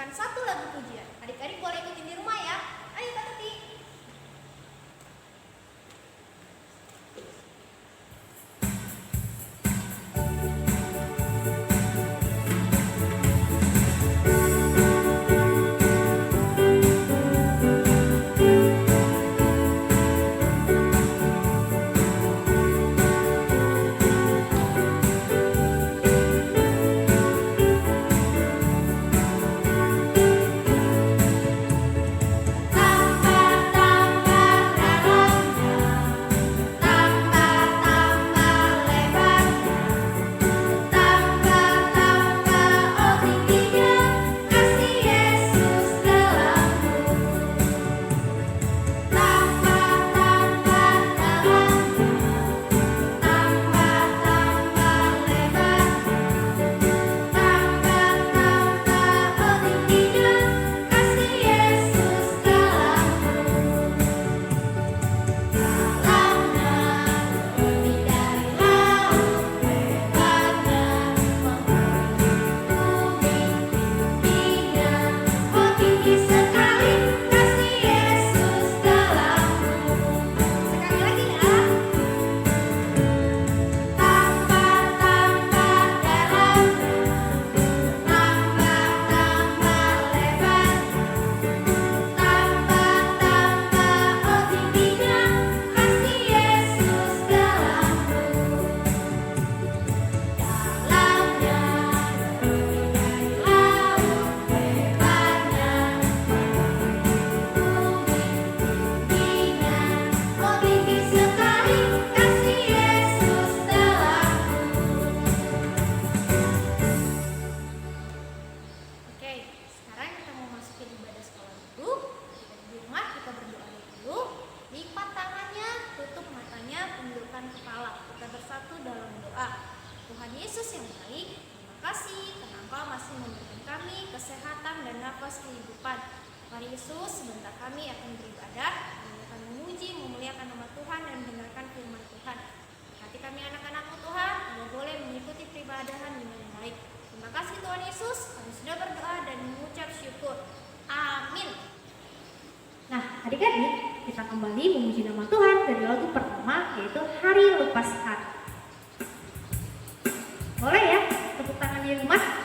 menyanyikan satu lagu pujian. Adik-adik boleh ikutin di rumah ya. Ayo Kak Tuti. Adik-adik, kita kembali memuji nama Tuhan dari lagu pertama, yaitu Hari Lepas Hari. Boleh ya, tepuk tangan di rumah.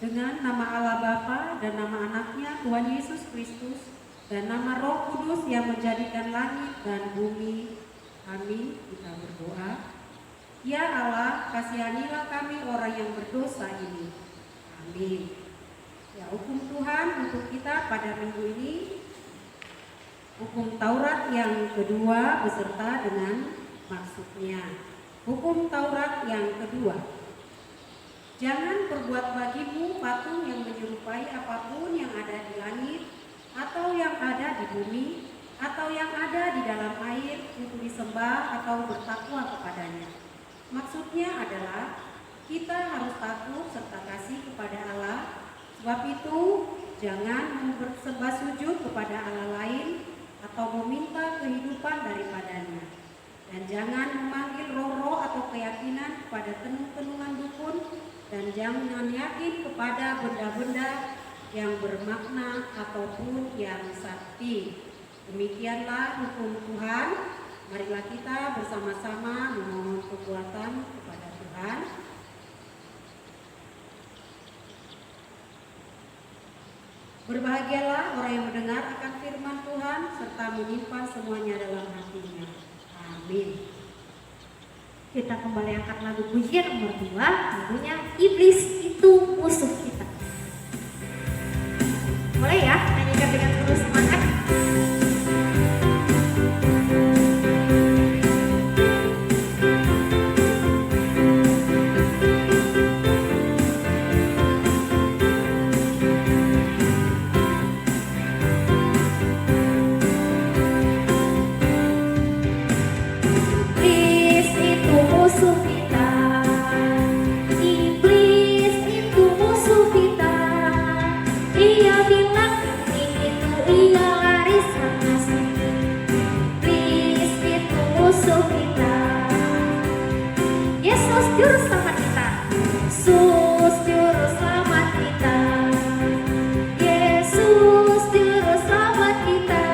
Dengan nama Allah Bapa dan nama anaknya Tuhan Yesus Kristus dan nama Roh Kudus yang menjadikan langit dan bumi. Amin. Kita berdoa. Ya Allah, kasihanilah kami orang yang berdosa ini. Amin. Ya, hukum Tuhan untuk kita pada minggu ini, hukum Taurat yang kedua beserta dengan maksudnya. Hukum Taurat yang kedua. Jangan perbuat bagimu patung yang menyerupai apapun yang ada di langit, atau yang ada di bumi, atau yang ada di dalam air untuk disembah atau bertakwa kepadanya. Maksudnya adalah kita harus takut serta kasih kepada Allah. Sebab itu jangan bersembah sujud kepada Allah lain atau meminta kehidupan daripadanya. Dan jangan memanggil roh-roh atau keyakinan kepada tenung-tenungan dukun, dan jangan yakin kepada benda-benda yang bermakna ataupun yang sakti. Demikianlah hukum Tuhan. Marilah kita bersama-sama memohon kekuatan kepada Tuhan. Berbahagialah orang yang mendengar akan firman Tuhan serta menyimpan semuanya dalam hatinya. Amin. Kita kembali angkat lagu pujian nomor 2, lagunya Iblis Itu Musuh Kita. Boleh ya, nyanyikan dengan penuh semangat. Iblis itu musuh kita. Iblis itu musuh kita. Ia bilang ini tuh ia lari sana sini. Iblis itu musuh kita. Yesus juru selamat kita. Yesus juru selamat kita. Yesus juru selamat kita.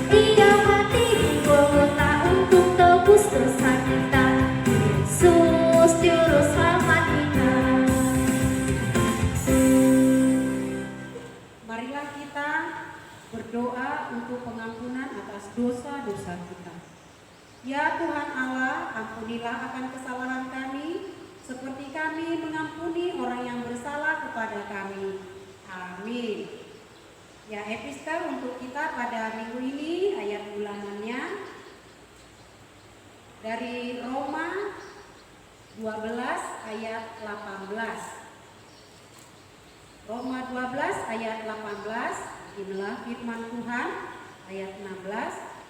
Ia mati di Golgota untuk tebus dosa kita. Yesus juru selamat kita. Marilah kita berdoa untuk pengampunan atas dosa-dosa kita. Ya Tuhan Allah, ampunilah akan kesalahan kami, seperti kami mengampuni orang yang bersalah kepada kami. Amin. Ya, epister untuk kita pada minggu ini, ayat bulanannya dari Roma 12 ayat 18. Roma 12 ayat 18, inilah firman Tuhan. Ayat 16.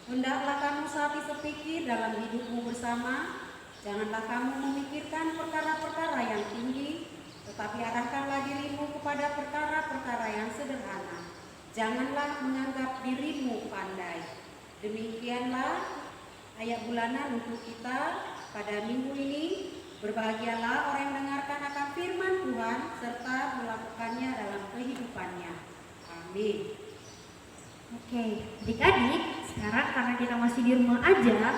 Hendaklah kamu sapi sepikir dalam hidupmu bersama. Janganlah kamu memikirkan perkara-perkara yang tinggi, tetapi arahkanlah dirimu kepada perkara-perkara yang sederhana. Janganlah menganggap dirimu pandai. Demikianlah ayat bulanan untuk kita pada minggu ini. Berbahagialah orang yang mendengarkan akan firman Tuhan serta melakukannya dalam kehidupannya. Amin. Oke, adik-adik, sekarang karena kita masih di rumah aja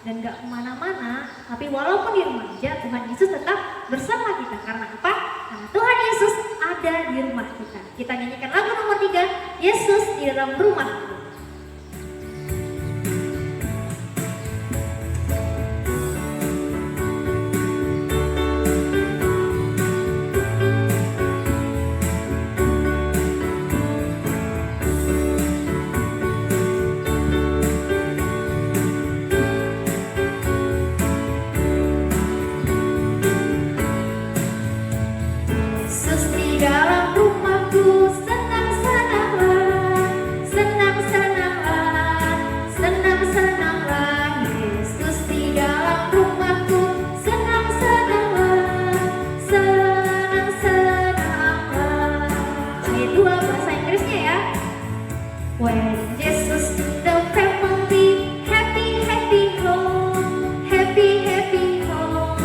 dan gak kemana-mana, tapi walaupun di rumah aja, Tuhan Yesus tetap bersama kita. Karena apa? Karena Tuhan Yesus ada di rumah kita. Kita nyanyikan lagu nomor 3, Yesus di dalam rumahku. Yesus di dalam rumahku, senang-senanglah, senang-senanglah, senang-senanglah. Yesus di dalam rumahku, senang-senanglah, senang-senanglah. Ayat 2 bahasa Inggrisnya ya. When Jesus in the family, happy, happy home, happy, happy home,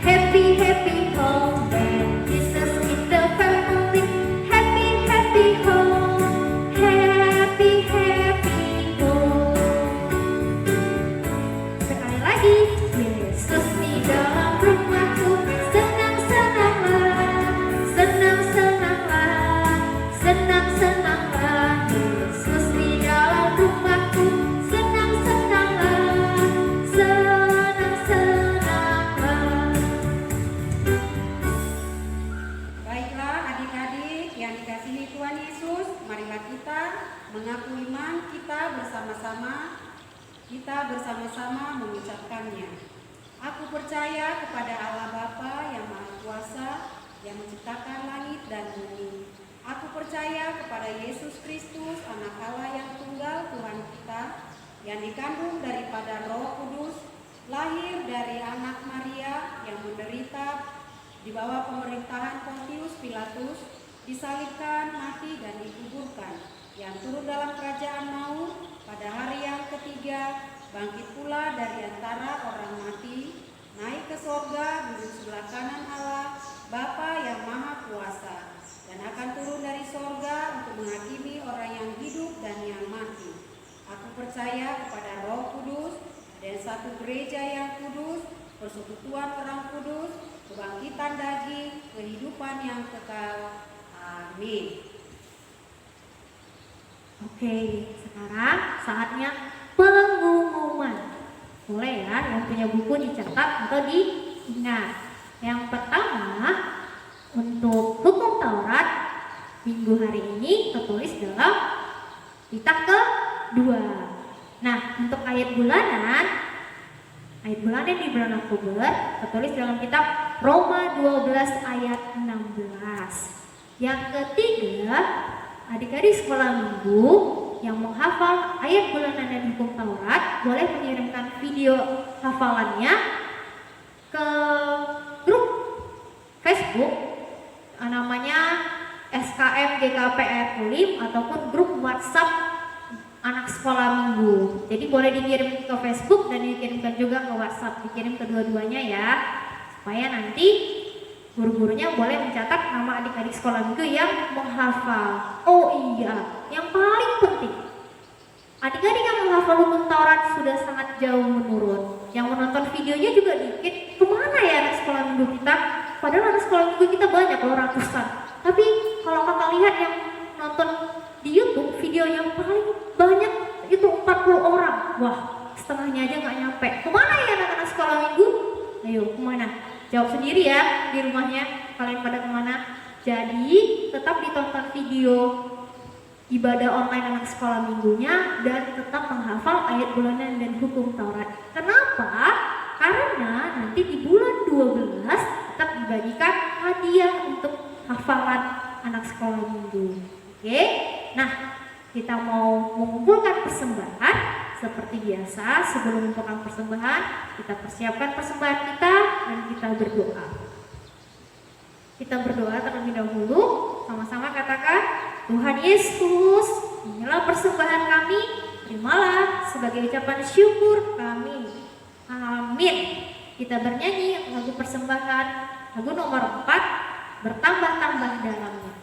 happy, happy home. When Jesus in the family, happy, happy home, happy, happy home. Sekali lagi, Yesus di dalam rumahku, senang-senanglah, senang-senanglah, senang-senanglah. Yesus di dalam rumahku, senang-senanglah, senang-senanglah. Baiklah adik-adik yang dikasihi Tuhan Yesus, marilah kita mengaku iman kita bersama-sama. Kita bersama-sama mengucapkannya. Aku percaya kepada Allah Bapa yang Maha Kuasa, yang menciptakan langit dan bumi. Aku percaya kepada Yesus Kristus, Anak Allah yang tunggal Tuhan kita, yang dikandung daripada Roh Kudus, lahir dari anak Maria yang menderita di bawah pemerintahan Pontius Pilatus, disalibkan, mati dan dikuburkan, yang turun dalam kerajaan maut, pada hari yang ketiga bangkit pula dari antara orang mati, naik ke sorga, duduk sebelah kanan Allah, Bapa yang Maha Kuasa, dan akan turun dari sorga untuk menghakimi orang yang hidup dan yang mati. Aku percaya kepada Roh Kudus, dan satu gereja yang kudus, persekutuan orang kudus, kebangkitan daging, kehidupan yang kekal. Amin. Oke, sekarang saatnya pengumuman. Boleh ya, yang punya buku dicatat atau diingat. Yang pertama, untuk hukum Taurat minggu hari ini tertulis dalam kitab kedua. Nah, untuk ayat bulanan di bulan Oktober tertulis dalam kitab Roma 12 ayat 16. Yang ketiga, adik-adik sekolah minggu yang menghafal ayat bulanan dan hukum Taurat boleh mengirimkan video hafalannya ke grup Facebook namanya SKM GKPR Ulim ataupun grup WhatsApp anak sekolah minggu. Jadi boleh dikirim ke Facebook dan dikirimkan juga ke WhatsApp, dikirim kedua-duanya ya, supaya nanti guru-gurunya boleh mencatat nama adik-adik sekolah minggu yang menghafal. Oh iya, yang paling penting, adik-adik yang menghafal hukum Taurat sudah sangat jauh menurun. Yang menonton videonya juga dikit. Kemana ya anak sekolah minggu kita? Padahal anak sekolah minggu kita banyak loh, ratusan. Tapi kalau kakak lihat yang nonton di YouTube, video yang paling banyak itu 40 orang. Wah, setengahnya aja nggak nyampe. Kemana ya anak-anak sekolah minggu? Ayo, kemana? Jawab sendiri ya di rumahnya, kalian pada kemana? Jadi tetap ditonton video ibadah online anak sekolah minggunya dan tetap menghafal ayat bulanan dan hukum Taurat. Kenapa? Karena nanti di bulan 12 tetap dibagikan hadiah untuk hafalan anak sekolah minggu. Oke? Nah, kita mau mengumpulkan persembahan seperti biasa. Sebelum mengumpulkan persembahan, kita persiapkan persembahan kita dan kita berdoa. Kita berdoa terlebih dahulu, sama-sama katakan, Tuhan Yesus, inilah persembahan kami, terimalah sebagai ucapan syukur kami. Amin. Kita bernyanyi lagu persembahan, lagu nomor 4, bertambah-tambah dalamnya.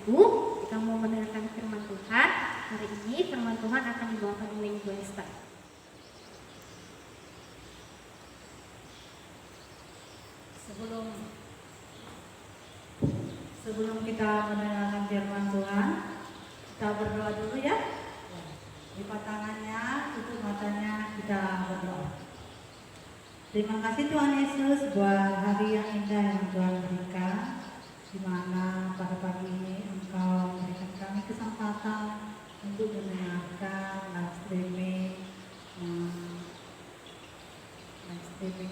Ibu, kita mau mendengarkan firman Tuhan. Hari ini firman Tuhan akan dibawakan oleh Ibu Esther. Sebelum kita mendengarkan firman Tuhan, kita berdoa dulu ya. Lipat tangannya, tutup matanya, kita berdoa. Terima kasih Tuhan Yesus buat hari yang indah yang Tuhan berikan, di mana pada pagi ini Engkau memberikan kami kesempatan untuk mendengarkan live streaming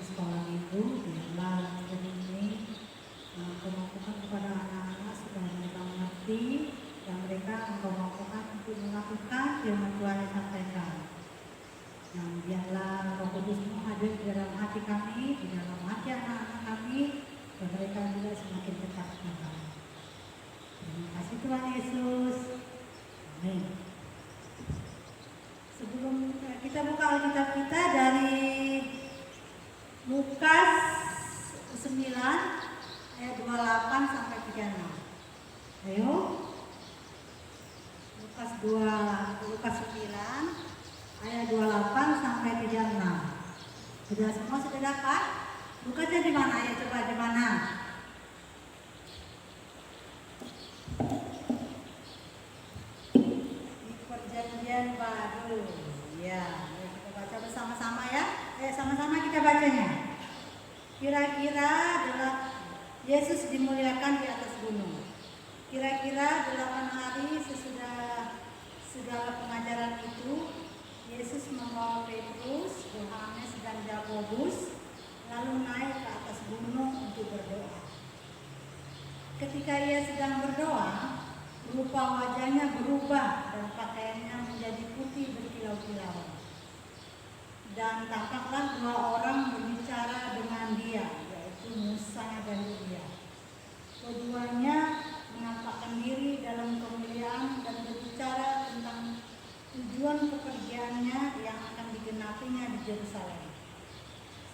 sekolah Minggu. Biarlah hari ini Engkau mampukan kepada anak-anak supaya mereka mengerti dan mereka Engkau mampukan untuk melakukan firman Tuhan yang disampaikan. Yang biarlah Roh Kudus hadir di dalam hati kami, di dalam hati anak-anak kami, dan mereka juga semakin dekat dengan kami. Terima kasih Tuhan Yesus. Amin. Sebelum kita buka Alkitab kita dari Lukas 9 ayat 28 sampai 36. Ayo. Lukas 9 ayat 28 sampai 36. Sudah semua sudah dapat? Bukanya di mana ya? Coba di mana? Di Perjanjian Baru. Ya, mari kita baca bersama-sama ya. Sama-sama kita bacanya. Kira-kira adalah Yesus dimuliakan di atas gunung. Kira-kira 8 hari sesudah segala pengajaran itu, Yesus membawa Petrus, Yohanes, dan Yakobus lalu naik ke atas gunung untuk berdoa. Ketika ia sedang berdoa, rupa wajahnya berubah dan pakaiannya menjadi putih berkilau-kilau. Dan tampaklah 2 orang berbicara dengan dia, yaitu Musa dan Elia. Keduanya menampakkan diri dalam kemuliaan dan berbicara tentang tujuan pekerjaannya yang akan digenapinya di Yerusalem.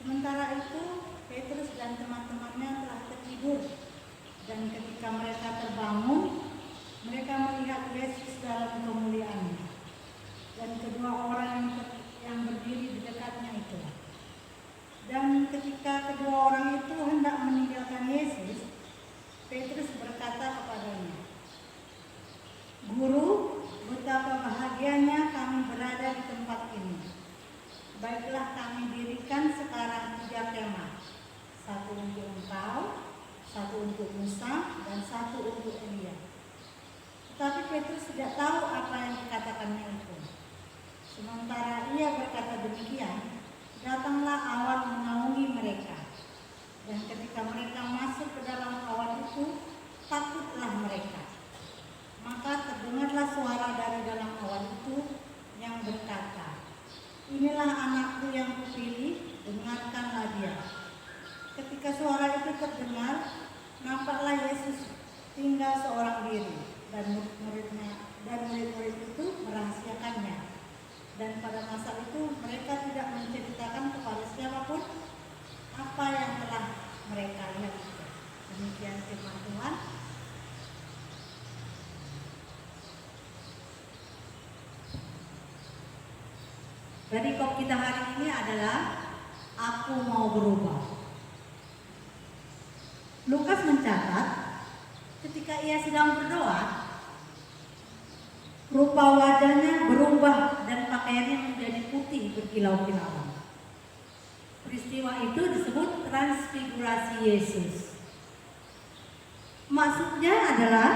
Sementara itu, Petrus dan teman-temannya telah tertidur, dan ketika mereka terbangun, mereka melihat Yesus dalam kemuliaannya, dan kedua orang yang berdiri di dekatnya itu. Dan ketika kedua orang itu hendak meninggalkan Yesus, Petrus berkata kepadanya, "Guru, betapa bahagianya kami berada di tempat ini. Baiklah kami dirikan sekarang 3 kemah, 1 untuk engkau, 1 untuk Musa, dan 1 untuk Elia." Tetapi Petrus tidak tahu apa yang dikatakannya itu. Sementara ia berkata demikian, datanglah awan menaungi mereka. Dan ketika mereka masuk ke dalam awan itu, takutlah mereka. Maka terdengarlah suara dari dalam awan itu yang berkata, "Inilah anakku yang kupilih, dengarkanlah dia." Ketika suara itu terdengar, nampaklah Yesus tinggal seorang diri, dan murid-murid itu merahasiakannya. Dan pada masa itu mereka tidak menceritakan kepada siapapun apa yang telah mereka lihat itu. Demikian firman Tuhan. Perikop kita hari ini adalah Aku Mau Berubah. Lukas mencatat ketika ia sedang berdoa, rupa wajahnya berubah dan pakaiannya menjadi putih berkilau-kilauan. Peristiwa itu disebut transfigurasi Yesus. Maksudnya adalah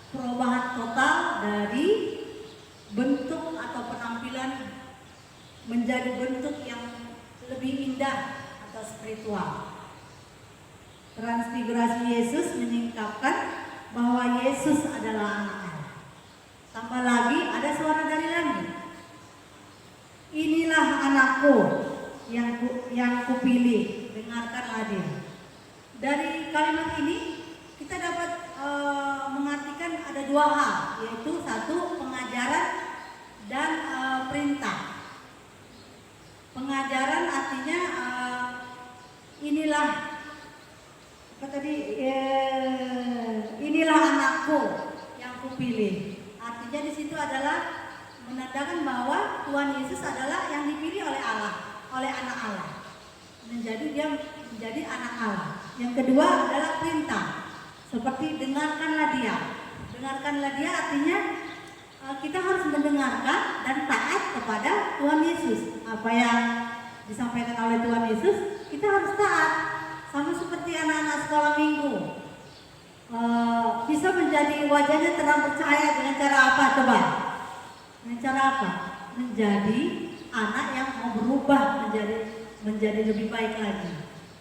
perubahan total dari bentuk atau penampilan menjadi bentuk yang lebih indah atau spiritual. Transfigurasi Yesus menyingkapkan bahwa Yesus adalah anak Allah. Tambah lagi ada suara dari langit. "Inilah anakku yang kupilih, dengarkanlah dia." Dari kalimat ini kita dapat mengartikan ada 2 hal, yaitu 1 pengajaran dan perintah. Pengajaran artinya inilah inilah anakku kupilih. Artinya di situ adalah menandakan bahwa Tuhan Yesus adalah yang dipilih oleh Allah, oleh anak Allah. Dia menjadi anak Allah. Yang kedua adalah perintah. Seperti dengarkanlah dia. Dengarkanlah dia artinya kita harus mendengarkan dan taat kepada Tuhan Yesus. Apa yang disampaikan oleh Tuhan Yesus, kita harus taat. Sama seperti anak-anak sekolah minggu. Bisa menjadi wajahnya terang percaya dengan cara apa coba? Dengan cara apa? Menjadi anak yang mau berubah menjadi lebih baik lagi.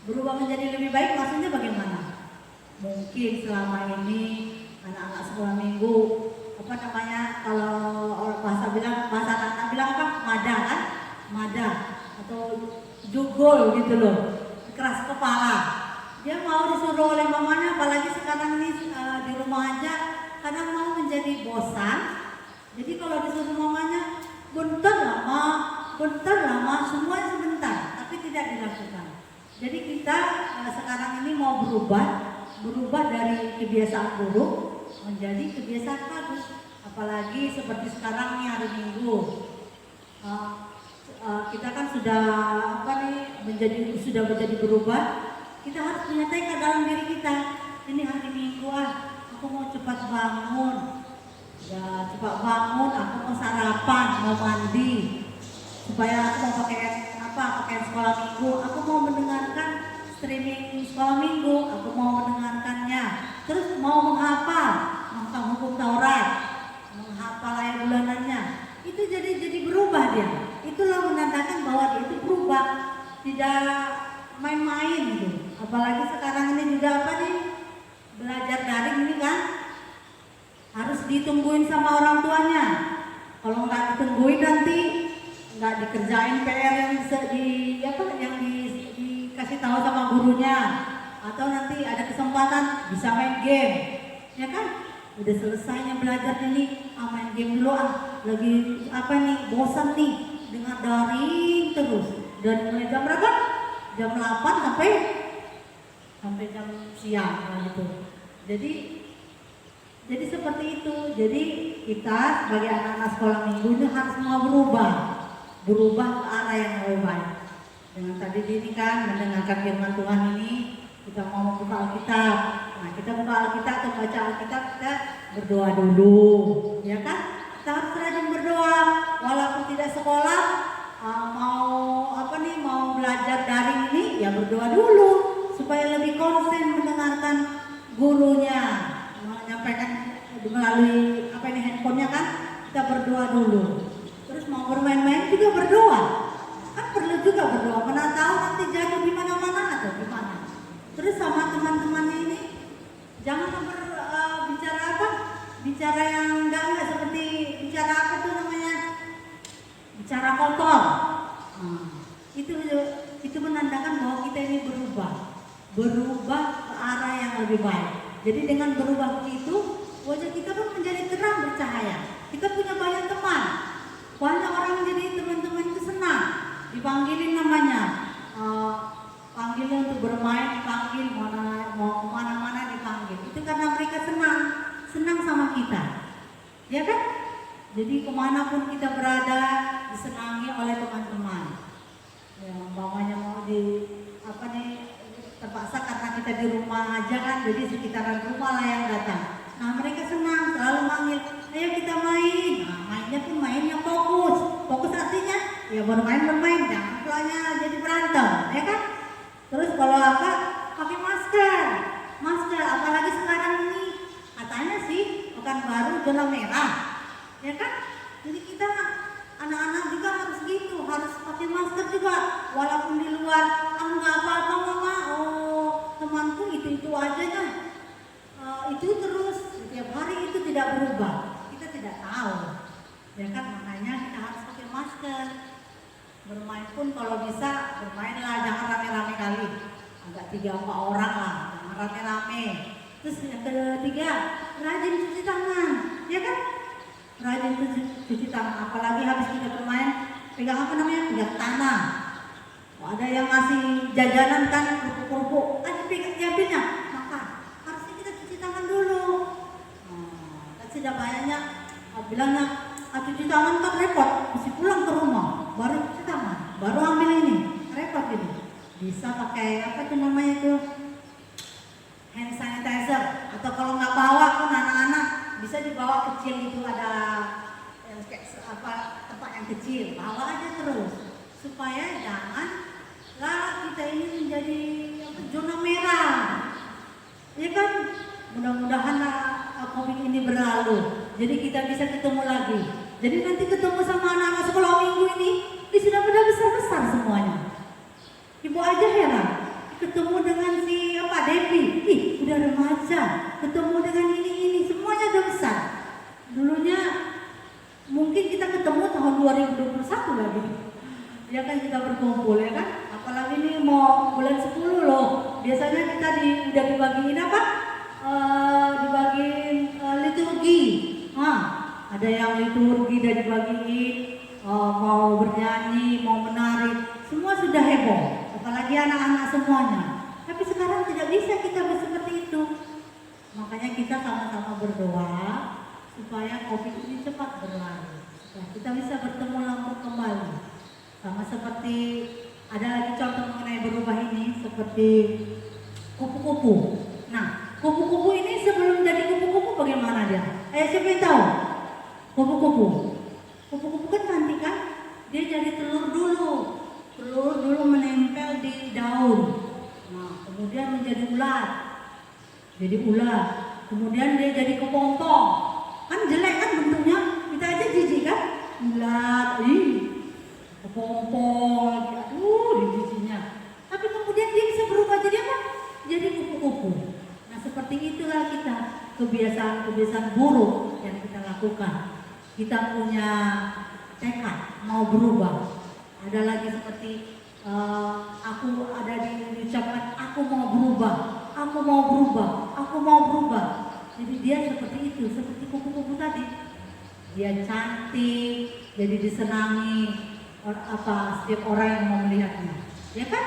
Berubah menjadi lebih baik maksudnya bagaimana? Mungkin selama ini anak-anak sekolah minggu kalau bahasa anak-anak bilang apa? Mada atau jugol gitu loh, keras kepala. Dia mau disuruh oleh mamanya, apalagi sekarang ini di rumah aja kadang mau menjadi bosan. Jadi kalau disuruh mamanya bentar lama, semuanya sebentar, tapi tidak dilakukan. Jadi kita sekarang ini mau berubah dari kebiasaan buruk menjadi kebiasaan bagus. Apalagi seperti sekarang nih hari Minggu, kita kan sudah menjadi berubah. Kita harus menyatakan dalam diri kita, ini hari Minggu aku mau cepat bangun. Ya cepat bangun, aku mau sarapan, mau mandi, supaya aku mau pakaian sekolah minggu. Aku mau mendengarkan streaming sekolah minggu, aku mau mendengarkannya. Terus mau menghafal hukum Taurat, menghafal ayat bulanannya. Itu jadi berubah dia. Itulah menandakan bahwa dia itu berubah, tidak main-main gitu. Apalagi sekarang ini juga belajar daring ini kan harus ditungguin sama orang tuanya. Kalau nggak ditungguin nanti nggak dikerjain PR yang dikasih tahu sama gurunya, atau nanti ada kesempatan bisa main game, ya kan? Udah selesainya belajar ini, main game dulu lagi bosan nih dengar daring terus. Dan mulai jam berapa? Jam 8 sampai jam siang gitu. Jadi seperti itu. Jadi kita sebagai anak-anak sekolah minggu ini harus mau berubah ke arah yang lebih baik. Dengan tadi ini kan mendengarkan firman Tuhan ini, kita mau buka Alkitab. Nah, kita buka Alkitab atau baca Alkitab, kita berdoa dulu, ya kan? Kita harus rajin berdoa, walaupun tidak sekolah, mau belajar daring ini, ya berdoa dulu supaya lebih konsen mendengarkan gurunya menyampaikan melalui handphonenya kan. Kita berdoa dulu. Terus mau bermain-main juga berdoa. Kan perlu juga berdoa. Mana tahu nanti jatuh di mana-mana atau gimana. Terus sama teman-temannya ini jangan bicara yang enggak seperti bicara bicara kotor. Itu menandakan bahwa kita ini berubah ke arah yang lebih baik. Jadi dengan berubah begitu, wajah kita pun menjadi terang bercahaya. Kita punya banyak teman. Banyak orang jadi teman-teman itu senang dipanggilin namanya. Panggilnya untuk bermain dipanggil, mau kemana-mana dipanggil. Itu karena mereka senang sama kita, ya kan? Jadi kemanapun kita berada disenangi oleh teman-teman. Ya, umpamanya mau terpaksa karena kita di rumah aja kan, jadi sekitaran rumah lah yang datang. Nah mereka senang, selalu manggil, ayo kita main. Nah mainnya pun main yang fokus artinya ya bermain, jangan pulangnya jadi berantem, ya kan? Terus kalau pakai masker, apalagi sekarang ini katanya sih pekan baru zona merah, ya kan? Jadi kita anak-anak juga harus gitu, harus pakai masker juga, walaupun di luar nggak apa-apa mama, temanku itu aja kan, itu terus setiap hari itu tidak berubah, kita tidak tahu, ya kan? Makanya kita harus pakai masker. Bermain pun kalau bisa bermainlah, jangan rame-rame kali, agak 3-4 orang lah, jangan rame-rame. Terus yang ketiga, rajin cuci tangan, ya kan? Rajin cuci tangan, apalagi habis kita bermain, pegang pegang tanah. Ada yang ngasih jajanan kan, kerupuk, pegang diambilnya, makan. Harusnya kita cuci tangan dulu. sudah banyak bilangnya cuci tangan kan repot, mesti pulang ke rumah baru cuci tangan, baru ambil ini, repot gitu. Bisa pakai apa tuh namanya itu, hand sanitizer, atau kalau nggak bawa pun anak-anak bisa dibawa kecil itu, ada yang kayak tempat yang kecil, bawa aja terus supaya janganlah kita ini menjadi zona merah, ya kan? Mudah-mudahan COVID ini berlalu, jadi kita bisa ketemu lagi. Jadi nanti ketemu sama anak-anak sekolah minggu ini sudah pada besar-besar semuanya. Ibu aja heran, ketemu dengan si Devi, udah remaja, ketemu dengan ini semuanya udah besar. Dulunya mungkin kita ketemu tahun 2021 lagi, ya kan, kita berkumpul, ya kan. Apalagi ini mau bulan 10 loh, biasanya kita udah dibagiin apa? Dibagiin liturgi. Ada yang liturgi udah dibagiin, mau bernyanyi, mau menari, semua sudah heboh. Apalagi anak-anak semuanya. Tapi sekarang tidak bisa kita seperti itu. Makanya kita sama-sama berdoa supaya COVID ini cepat berlalu, supaya kita bisa bertemu langsung kembali. Sama seperti ada lagi contoh mengenai berubah ini, seperti kupu-kupu. Nah, kupu-kupu ini sebelum jadi kupu-kupu bagaimana dia? Siapa yang tahu? Kupu-kupu kan cantik kan? Dia jadi telur dulu menempel di daun. Nah, kemudian menjadi ulat. Kemudian dia jadi kepompong. Kan jelek kan bentuknya? Kita aja jijik kan? Ulat, kepompong, di jijinya. Tapi kemudian dia bisa berubah jadi apa? Jadi kupu-kupu. Nah, seperti itulah kita, kebiasaan-kebiasaan buruk yang kita lakukan. Kita punya tekad mau berubah. Ada lagi seperti aku ada diucapkan aku mau berubah. Jadi dia seperti itu, seperti kupu-kupu tadi. Dia cantik, jadi disenangi setiap orang yang mau melihatnya, ya kan?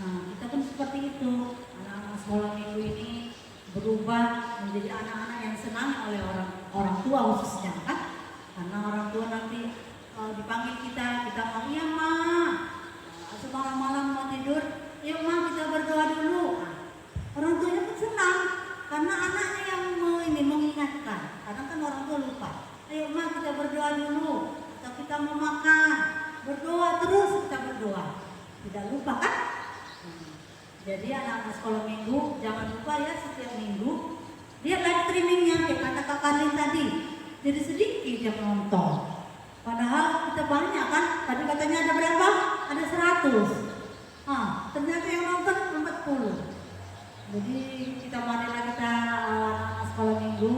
Nah, kita pun seperti itu. Anak-anak sekolah minggu ini berubah menjadi anak-anak yang senang oleh orang tua khususnya, kan? Karena orang tua nanti dipanggil kita mau, iya ma, malam mau tidur, iya ma kita berdoa dulu. Orang tuanya pun senang karena anaknya yang mengingatkan. Karena kan orang tua lupa. Ayo ma kita berdoa dulu, atau kita mau makan, berdoa terus, kita berdoa. Tidak lupa kan? Jadi anak-anak sekolah minggu jangan lupa ya, setiap minggu lihat live streamingnya kayak kata Kak Karlin tadi. Jadi sedikit yang menonton. Padahal kita banyak kan? Tadi katanya ada berapa? Ada 100. Ternyata yang nonton 40. Jadi marilah kita sekolah minggu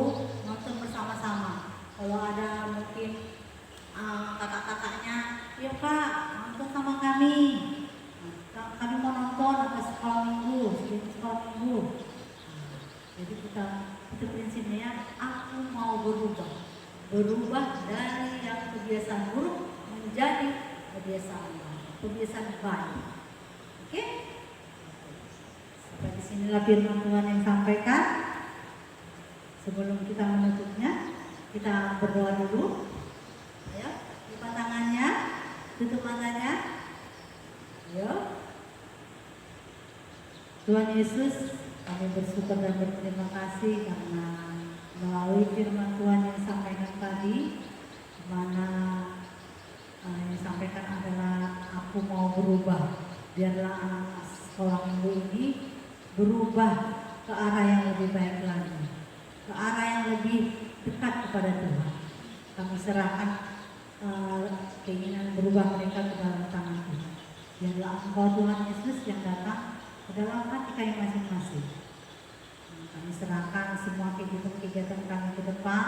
nonton bersama-sama. Kalau ada mungkin kakak-kakaknya, ya Pak nonton sama kami. Kami mau nonton apa sekolah minggu. Jadi itu prinsipnya ya, aku mau berubah dari yang kebiasaan buruk menjadi kebiasaan baik. Oke? Sampai disinilah firman Tuhan yang sampaikan. Sebelum kita menutupnya, kita berdoa dulu. Ayo, lipat tangannya, tutup matanya. Ayo. Tuhan Yesus, kami bersyukur dan berterima kasih karena melalui firman Tuhan yang disampaikan tadi, di mana yang disampaikan adalah aku mau berubah. Biarlah anak sekolah minggu ini berubah ke arah yang lebih baik lagi, ke arah yang lebih dekat kepada Tuhan. Kami serahkan keinginan berubah mereka ke dalam tangan Tuhan. Biarlah Engkau Tuhan Yesus yang datang ke dalam hati kami masing-masing. Kami serahkan semua kegiatan kami ke depan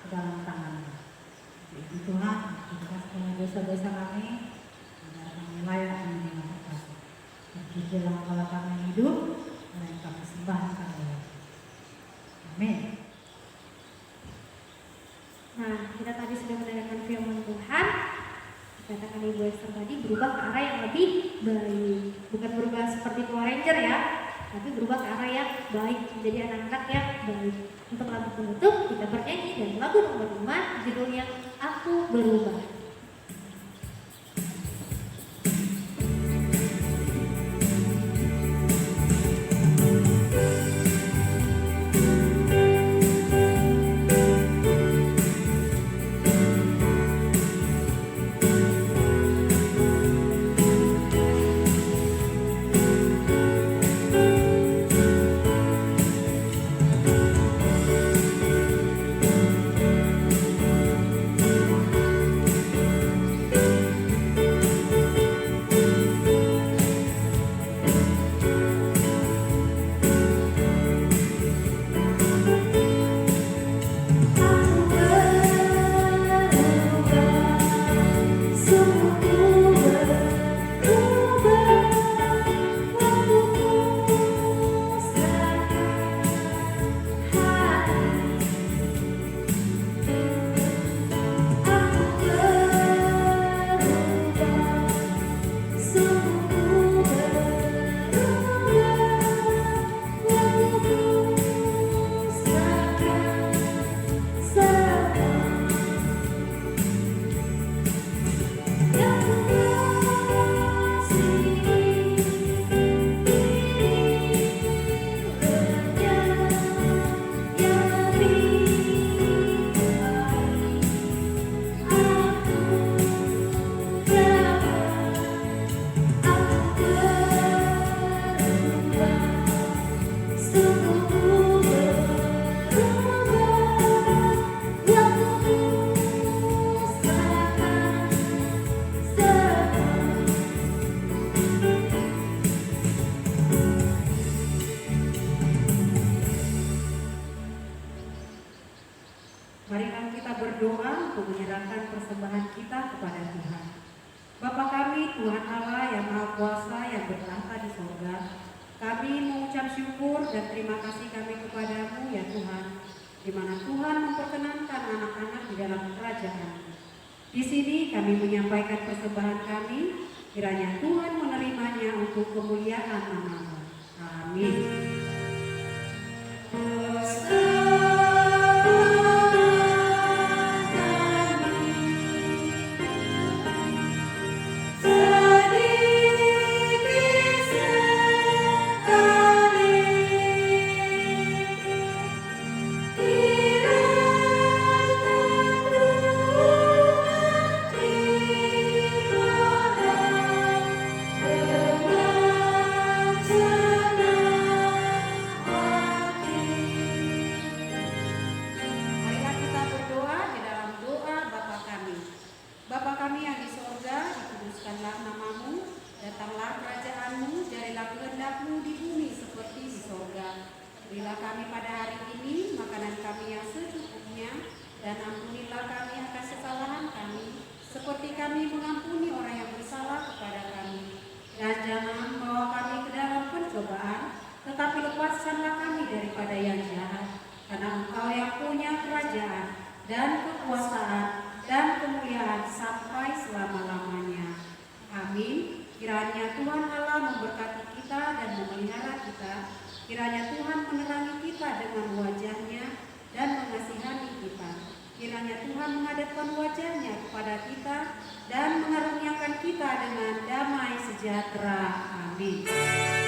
ke dalam tangan-Mu. Jadi Tuhan, ampunilah semua dosa-dosa kami, agar kami layak menerima kasih. Terpujilah Allah kami hidup, dan kami sembah kami. Amin. Nah, kita tadi sudah mendengarkan firman Tuhan. Katakan Ibu Esther tadi berubah ke arah yang lebih baik, bukan berubah seperti Power Ranger ya, tapi berubah ke arah yang baik, menjadi anak-anak yang baik. Untuk lagu penutup kita bernyanyi dan lagu nomor 5 judulnya Aku Berubah. Marilah kita berdoa untuk menyerahkan persembahan kita kepada Tuhan. Bapa kami, Tuhan Allah yang Maha Kuasa yang bertahta di sorga, kami mengucap syukur dan terima kasih kami kepadamu ya Tuhan, di mana Tuhan memperkenankan anak-anak di dalam kerajaan. Di sini kami menyampaikan persembahan kami, kiranya Tuhan menerimanya untuk kemuliaan nama-Mu. Amin. Marilah kita berdoa di dalam doa Bapa kami. Bapa kami yang di sorga, dikuduskanlah nama-Mu, datanglah kerajaan-Mu, jadilah kehendak-Mu di bumi seperti di sorga. Berilah kami pada hari ini makanan kami yang secukupnya, dan ampunilah kami atas kesalahan kami, seperti kami mengampuni orang yang bersalah kepada kami. Dan jangan membawa kami ke dalam pencobaan, tetapi lepaskanlah kami daripada yang jahat. Karena Engkau yang punya kerajaan dan kekuasaan dan kemuliaan sampai selama-lamanya. Amin. Kiranya Tuhan Allah memberkati kita dan memelihara kita. Kiranya Tuhan menerangi kita dengan wajah-Nya dan mengasihani kita. Kiranya Tuhan menghadapkan wajah-Nya kepada kita dan mengaruniakan kita dengan damai sejahtera. Amin.